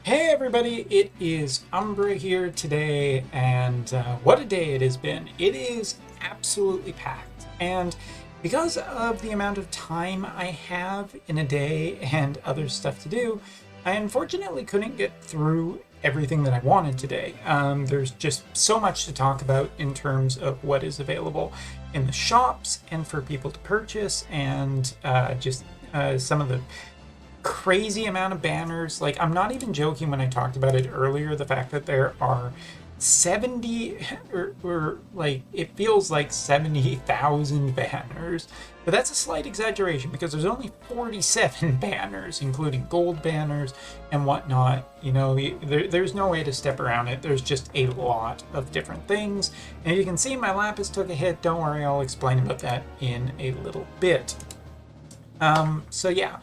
Hey everybody, it is Umbra here today, and what a day it has been. It is absolutely packed, and because of the amount of time I have in a day and other stuff to do, I unfortunately couldn't get through everything that I wanted today. There's just so much to talk about in terms of what is available in the shops and for people to purchase, and some of the crazy amount of banners. Like, I'm not even joking when I talked about it earlier, the fact that there are 70 or like it feels like 70,000 banners, but that's a slight exaggeration because there's only 47 banners, including gold banners and whatnot. You know, there's no way to step around it. There's just a lot of different things, and you can see my lapis took a hit. Don't worry, I'll explain about that in a little bit. So yeah,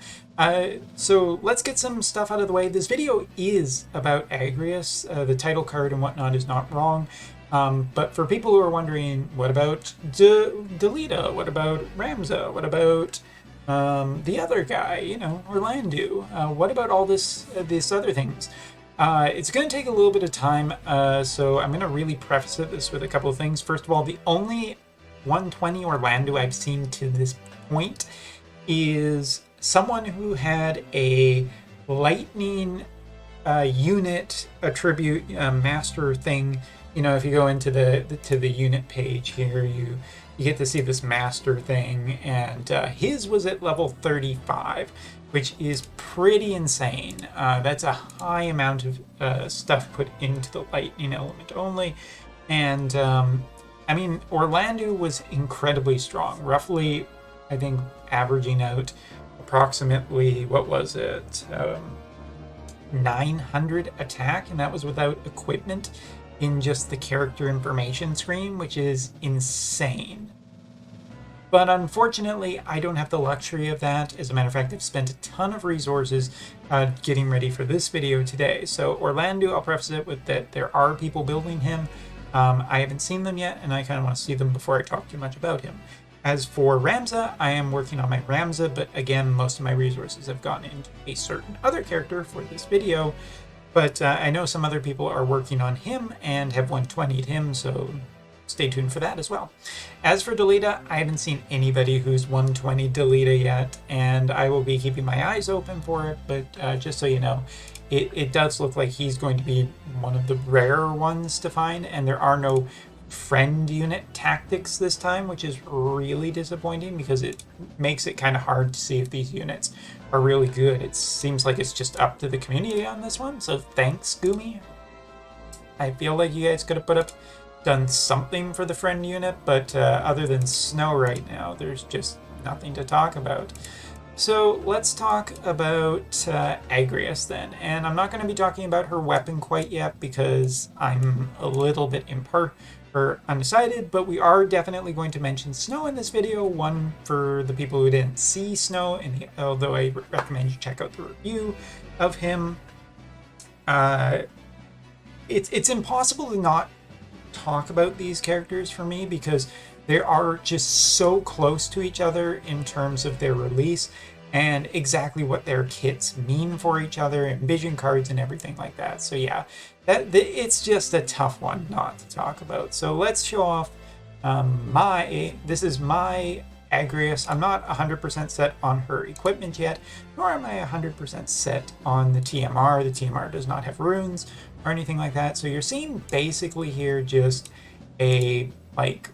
so let's get some stuff out of the way. This video is about Agrias. The title card and whatnot is not wrong. But for people who are wondering, what about Delita? What about Ramza? What about the other guy, you know, Orlando? What about all this other things? It's going to take a little bit of time, so I'm going to really preface this with a couple of things. First of all, the only 120 Orlando I've seen to this point is someone who had a lightning unit attribute master thing. You know, if you go into the unit page here, you get to see this master thing, and his was at level 35, which is pretty insane. That's a high amount of stuff put into the lightning element only, and I mean, Orlando was incredibly strong, roughly, I think, averaging out approximately, what was it, 900 attack, and that was without equipment in just the character information screen, which is insane. But unfortunately, I don't have the luxury of that. As a matter of fact, I've spent a ton of resources getting ready for this video today. So Orlando, I'll preface it with that there are people building him. I haven't seen them yet, and I kind of want to see them before I talk too much about him. As for Ramza, I am working on my Ramza, but again, most of my resources have gone into a certain other character for this video. But I know some other people are working on him and have 120'd him, so stay tuned for that as well. As for Delita, I haven't seen anybody who's 120 Delita yet, and I will be keeping my eyes open for it, but just so you know, it does look like he's going to be one of the rarer ones to find, and there are no friend unit tactics this time, which is really disappointing because it makes it kind of hard to see if these units are really good. It seems like it's just up to the community on this one, so thanks, Gumi. I feel like you guys could have done something for the friend unit, but other than snow right now, there's just nothing to talk about. So let's talk about Agrias then, and I'm not going to be talking about her weapon quite yet because I'm a little bit undecided, but we are definitely going to mention snow in this video. One, for the people who didn't see snow, and although I recommend you check out the review of him, it's impossible to not talk about these characters for me because they are just so close to each other in terms of their release and exactly what their kits mean for each other and vision cards and everything like that. So yeah, it's just a tough one not to talk about. So let's show off this is my Agrias. I'm not 100% set on her equipment yet, nor am I 100% set on the TMR. The TMR does not have runes or anything like that. So you're seeing basically here just a like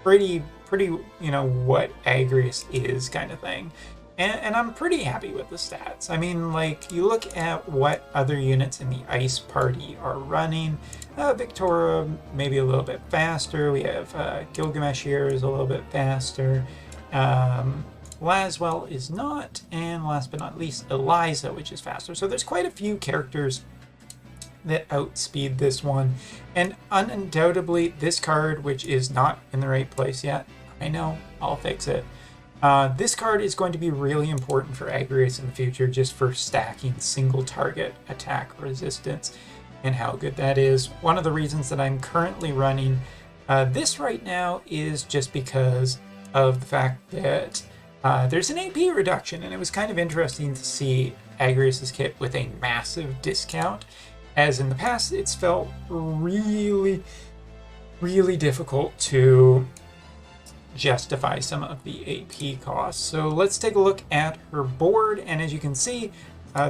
pretty, you know, what Agrias is kind of thing. And I'm pretty happy with the stats. I mean, like, you look at what other units in the ice party are running. Victoria maybe a little bit faster. We have Gilgamesh here is a little bit faster. Laswell is not. And last but not least, Eliza, which is faster. So there's quite a few characters that outspeed this one. And undoubtedly, this card, which is not in the right place yet, I know, I'll fix it. This card is going to be really important for Agrias in the future, just for stacking single target attack resistance and how good that is. One of the reasons that I'm currently running this right now is just because of the fact that there's an AP reduction, and it was kind of interesting to see Agrias' kit with a massive discount, as in the past it's felt really, really difficult to justify some of the AP costs. So let's take a look at her board, and as you can see,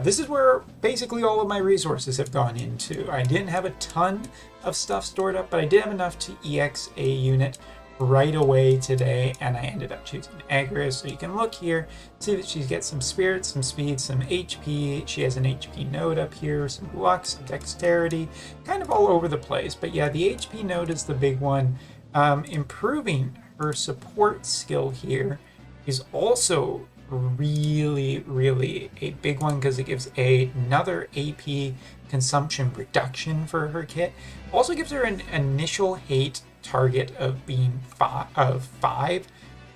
this is where basically all of my resources have gone into. I didn't have a ton of stuff stored up, but I did have enough to EX a unit right away today, and I ended up choosing Agrias. So you can look here, see that she gets some spirit, some speed, some HP. She has an HP node up here, some luck, some dexterity, kind of all over the place. But yeah, the HP node is the big one. Improving her support skill here is also really, really a big one because it gives another AP consumption reduction for her kit. Also gives her an initial hate target of being 5,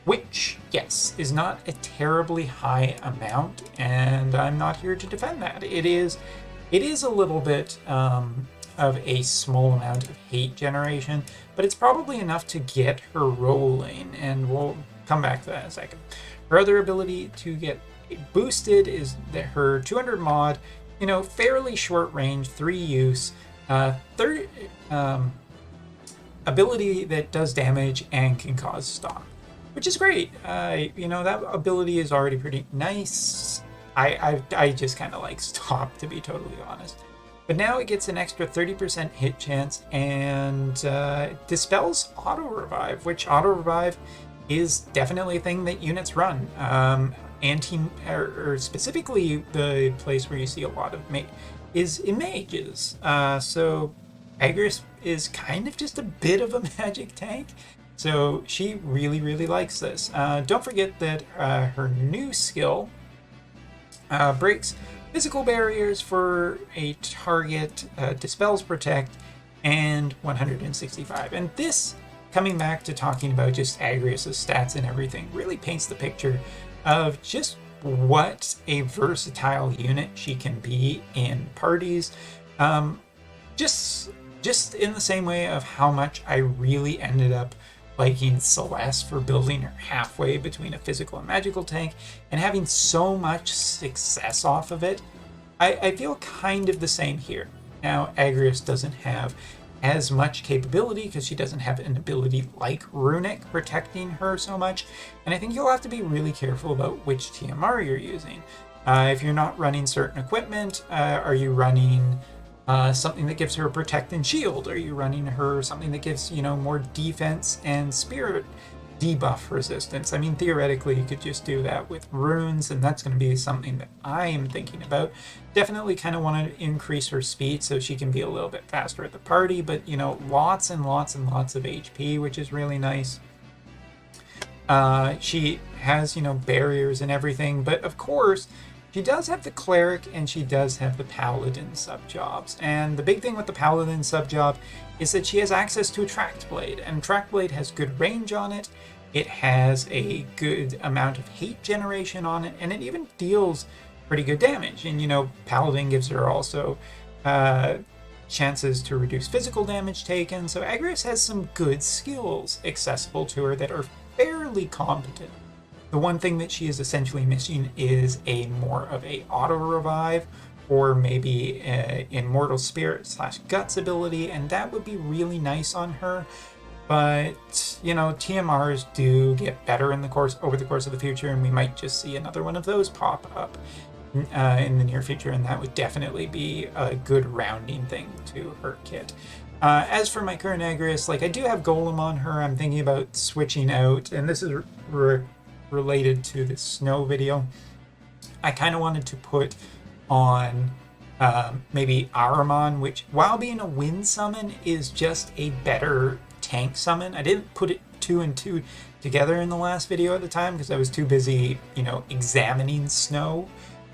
which, yes, is not a terribly high amount, and I'm not here to defend that. It is a little bit of a small amount of hate generation, but it's probably enough to get her rolling, and we'll come back to that in a second. Her other ability to get boosted is that her 200 mod, fairly short range, 3 use, ability that does damage and can cause stop, which is great. That ability is already pretty nice. I just kind of like stop, to be totally honest. But now it gets an extra 30% hit chance and dispels auto revive, which auto revive is definitely a thing that units run. Or specifically the place where you see a lot of is in mages. So Agrias is kind of just a bit of a magic tank. So she really, really likes this. Don't forget that her new skill breaks physical barriers for a target, dispels protect, and 165. And this, coming back to talking about just Agrias' stats and everything, really paints the picture of just what a versatile unit she can be in parties. Just in the same way of how much I really ended up liking Celeste for building her halfway between a physical and magical tank and having so much success off of it. I feel kind of the same here. Now, Agrias doesn't have as much capability because she doesn't have an ability like Runic protecting her so much, and I think you'll have to be really careful about which TMR you're using. If you're not running certain equipment, are you running something that gives her protect and shield? Are you running her something that gives, more defense and spirit debuff resistance? I mean, theoretically, you could just do that with runes, and that's going to be something that I am thinking about. Definitely kind of want to increase her speed so she can be a little bit faster at the party, but, lots and lots and lots of HP, which is really nice. She has, barriers and everything, but of course, she does have the cleric and she does have the paladin sub-jobs. And the big thing with the paladin sub-job is that she has access to a tracked blade, and tracked blade has good range on it. It has a good amount of hate generation on it, and it even deals pretty good damage. And, paladin gives her also chances to reduce physical damage taken. So Agrias has some good skills accessible to her that are fairly competent. The one thing that she is essentially missing is a more of a auto revive, or maybe a immortal spirit / guts ability, and that would be really nice on her. But TMRs do get better over the course of the future, and we might just see another one of those pop up in the near future, and that would definitely be a good rounding thing to her kit. As for my current Agrias, I do have Golem on her. I'm thinking about switching out, and this is related to the snow video. I kind of wanted to put on maybe Ahriman, which, while being a wind summon, is just a better tank summon. I didn't put it 2 and 2 together in the last video at the time because I was too busy, examining snow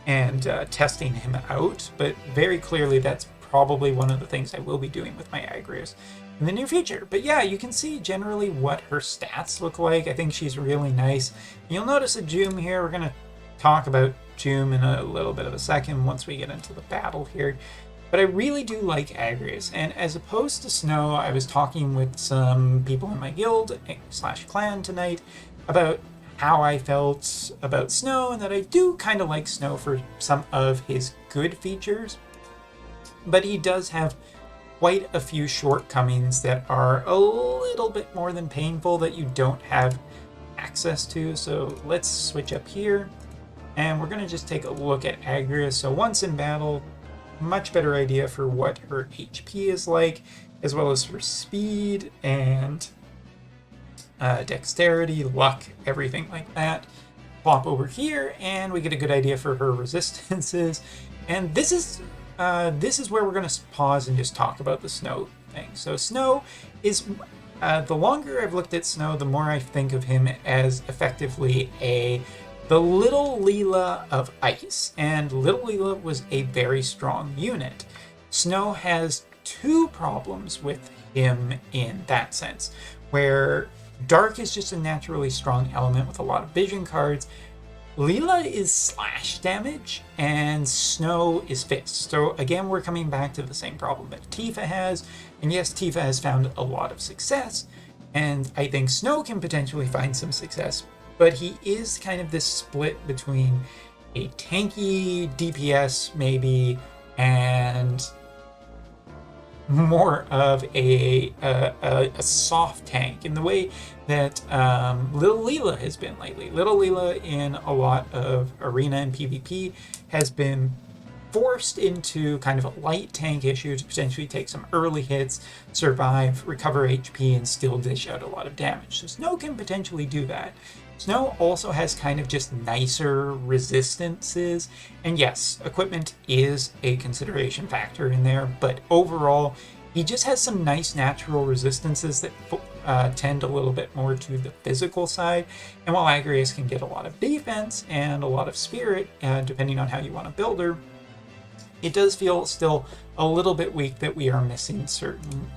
and testing him out, but very clearly that's probably one of the things I will be doing with my Agrias in the near future. But yeah, you can see generally what her stats look like. I think she's really nice. You'll notice a Joom here. We're going to talk about Joom in a little bit of a second once we get into the battle here. But I really do like Agrias, and as opposed to Snow, I was talking with some people in my guild / clan tonight about how I felt about Snow, and that I do kind of like Snow for some of his good features, but he does have quite a few shortcomings that are a little bit more than painful that you don't have access to. So let's switch up here, and we're going to just take a look at Agrias. So once in battle, much better idea for what her HP is like, as well as her speed and dexterity, luck, everything like that. Plop over here, and we get a good idea for her resistances. And this is where we're going to pause and just talk about the Snow thing. So Snow is, the longer I've looked at Snow, the more I think of him as effectively the Little Leela of Ice. And Little Leela was a very strong unit. Snow has two problems with him in that sense, where Dark is just a naturally strong element with a lot of vision cards. Leela is slash damage, and Snow is fist. So again, we're coming back to the same problem that Tifa has. And yes, Tifa has found a lot of success, and I think Snow can potentially find some success, but he is kind of this split between a tanky DPS maybe, and more of a soft tank in the way that Little Leela has been lately. Little Leela in a lot of arena and PvP has been forced into kind of a light tank issue to potentially take some early hits, survive, recover HP, and still dish out a lot of damage. So Snow can potentially do that. Snow also has kind of just nicer resistances, and yes, equipment is a consideration factor in there, but overall, he just has some nice natural resistances that tend a little bit more to the physical side. And while Agrias can get a lot of defense and a lot of spirit, depending on how you want to build her, it does feel still a little bit weak that we are missing certain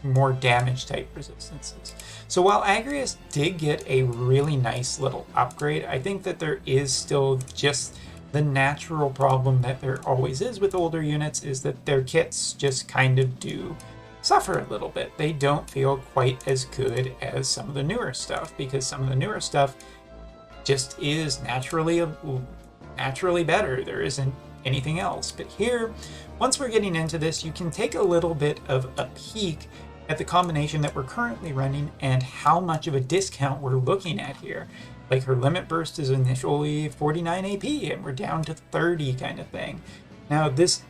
more damage type resistances. So while Agrias did get a really nice little upgrade, I think that there is still just the natural problem that there always is with older units, is that their kits just kind of do suffer a little bit. They don't feel quite as good as some of the newer stuff, because some of the newer stuff just is naturally better. There isn't anything else. But here, once we're getting into this, you can take a little bit of a peek at the combination that we're currently running and how much of a discount we're looking at here. Like, her limit burst is initially 49 AP and we're down to 30 kind of thing. Now this,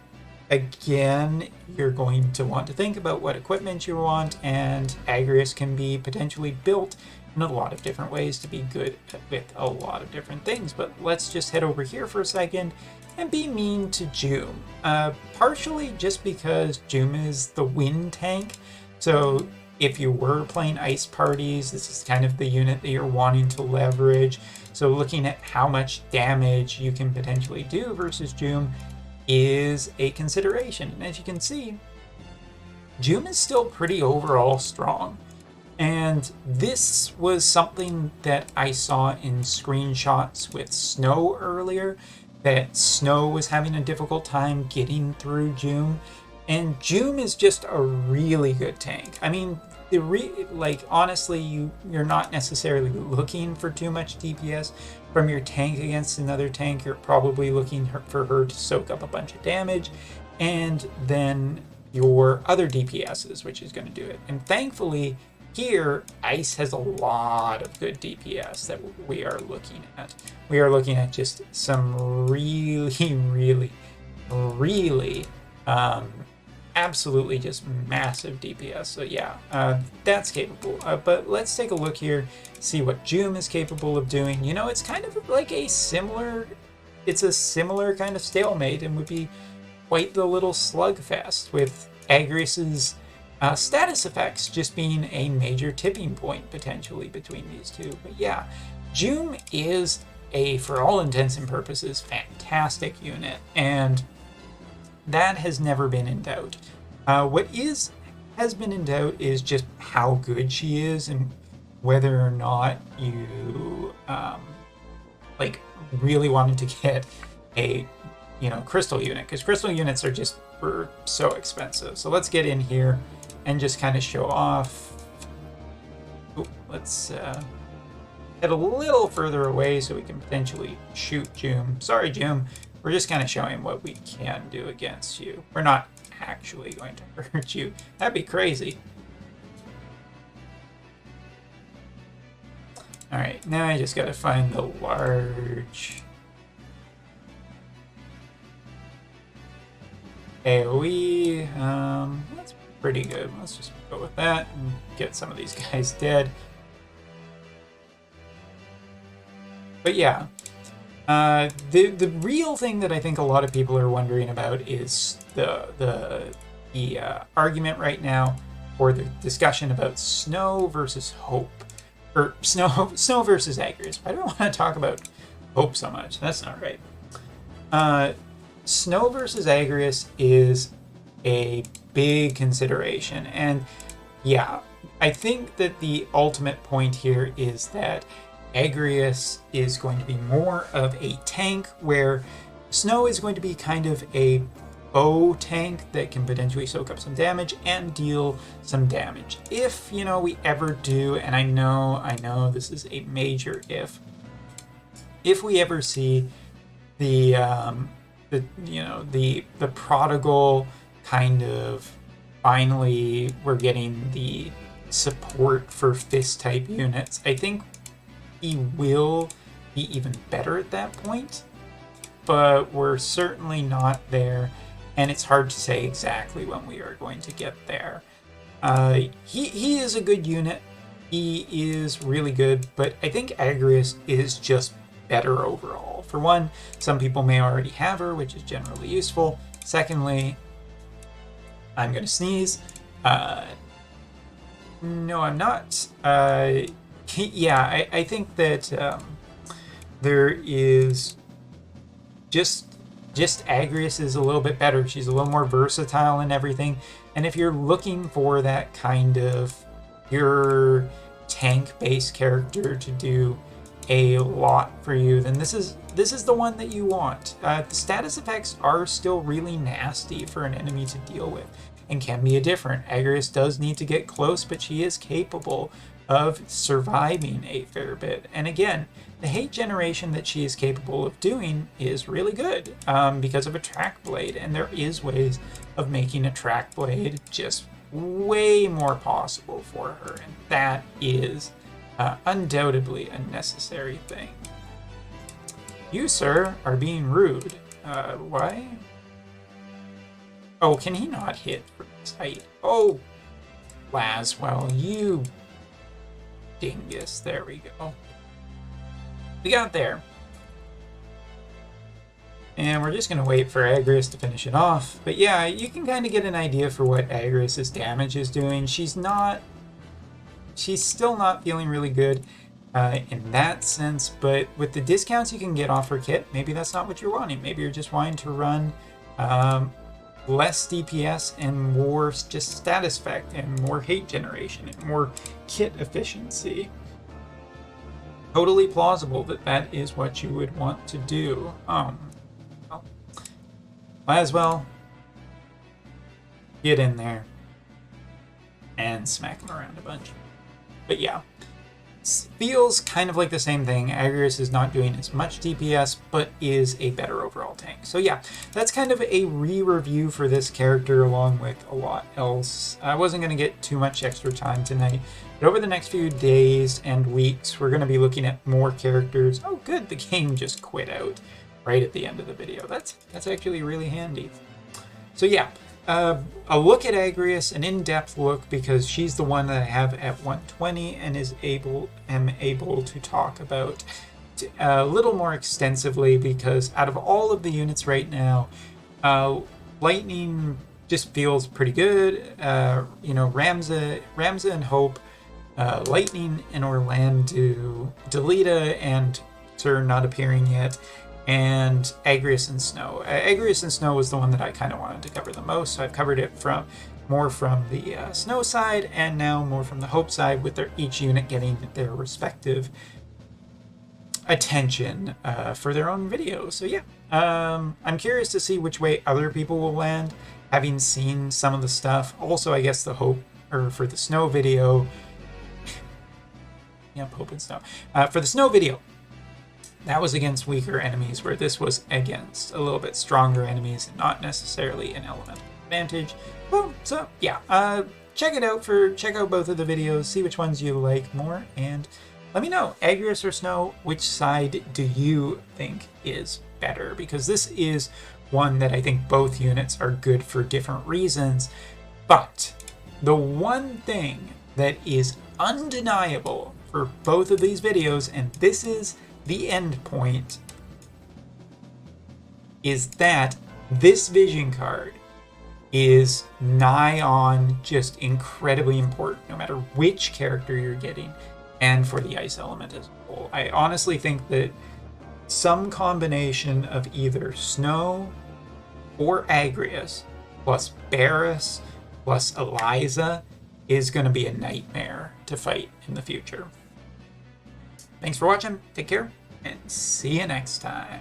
again, you're going to want to think about what equipment you want, and Agrias can be potentially built in a lot of different ways to be good with a lot of different things. But let's just head over here for a second and be mean to Joom. Partially just because Joom is the wind tank. So if you were playing ice parties, this is kind of the unit that you're wanting to leverage. So looking at how much damage you can potentially do versus Joom is a consideration. And as you can see, Joom is still pretty overall strong. And this was something that I saw in screenshots with Snow earlier, that Snow was having a difficult time getting through Joom. And Joom is just a really good tank. I mean, honestly, you're not necessarily looking for too much DPS from your tank against another tank. You're probably looking for her to soak up a bunch of damage, and then your other DPSs, which is going to do it. And thankfully, here, Ice has a lot of good DPS that we are looking at. We are looking at just some really, absolutely just massive DPS. So yeah, that's capable. But let's take a look here, see what Joom is capable of doing. You know, it's kind of like a similar kind of stalemate, and would be quite the little slugfest, with Agrias's status effects just being a major tipping point potentially between these two. But yeah, Joom is a, for all intents and purposes, fantastic unit, and that has never been in doubt. What has been in doubt is just how good she is, and whether or not you really wanted to get a crystal unit, because crystal units were so expensive. So let's get in here and just kind of show off. Let's head a little further away so we can potentially shoot Joom. Sorry, Joom. We're just kind of showing what we can do against you. We're not actually going to hurt you. That'd be crazy. Alright, now I just gotta find the large AoE. That's pretty good. Let's just go with that and get some of these guys dead. But yeah, the real thing that I think a lot of people are wondering about is the argument right now, or the discussion about Snow versus Hope, or Snow versus Agrias. I don't want to talk about Hope so much. That's not right. Snow versus Agrias is a big consideration, and yeah, I think that the ultimate point here is that Agrias is going to be more of a tank, where Snow is going to be kind of a bow tank that can potentially soak up some damage and deal some damage. If, you know, we ever do, and I know this is a major if we ever see the prodigal kind of, finally we're getting the support for fist type units, I think he will be even better at that point, but we're certainly not there, and it's hard to say exactly when we are going to get there. He is a good unit. He is really good, but I think Agrias is just better overall. For one, some people may already have her, which is generally useful. Secondly, I'm going to sneeze. No, I'm not. Yeah, I think that there is just Agrias is a little bit better. She's a little more versatile and everything. And if you're looking for that kind of pure tank-based character to do a lot for you, then this is the one that you want. The status effects are still really nasty for an enemy to deal with, and can be a different. Agrias does need to get close, but she is capable of surviving a fair bit. And again, the hate generation that she is capable of doing is really good because of a track blade, and there is ways of making a track blade just way more possible for her, and that is undoubtedly a necessary thing. You, sir, are being rude. Why? Oh, can he not hit from this height? Oh, Laswell, you dingus. There we go. We got there. And we're just going to wait for Agrias to finish it off. But yeah, you can kind of get an idea for what Agrias' damage is doing. She's still not feeling really good in that sense, but with the discounts you can get off her kit, maybe that's not what you're wanting. Maybe you're just wanting to run less DPS and more just status effect and more hate generation and more kit efficiency. Totally plausible that that is what you would want to do. Well, might as well get in there and smack them around a bunch. But yeah, feels kind of like the same thing. Agrias is not doing as much DPS, but is a better overall tank. So yeah, that's kind of a re-review for this character along with a lot else. I wasn't going to get too much extra time tonight, but over the next few days and weeks, we're going to be looking at more characters. Oh good, the game just quit out right at the end of the video. That's actually really handy. So yeah, a look at Agrias, an in-depth look, because she's the one that I have at 120 and am able to talk about a little more extensively, because out of all of the units right now, Lightning just feels pretty good. Ramza and Hope, Lightning and Orlando, Delita and Sir not appearing yet, and Agrias and Snow. Agrias and Snow was the one that I kind of wanted to cover the most, so I've covered it more from the Snow side, and now more from the Hope side, with each unit getting their respective attention for their own videos. So yeah, I'm curious to see which way other people will land, having seen some of the stuff. Also, I guess the Hope, or for the Snow video, Yep, hope and snow. For the snow video, that was against weaker enemies, where this was against a little bit stronger enemies and not necessarily an elemental advantage. Well, so yeah, check out both of the videos, see which ones you like more, and let me know, Agrias or snow, which side do you think is better? Because this is one that I think both units are good for different reasons, but the one thing that is undeniable for both of these videos, and this is the end point, is that this vision card is nigh on just incredibly important, no matter which character you're getting, and for the ice element as a whole. I honestly think that some combination of either snow or Agrias plus Barris plus Eliza is going to be a nightmare to fight in the future. Thanks for watching, take care, and see you next time.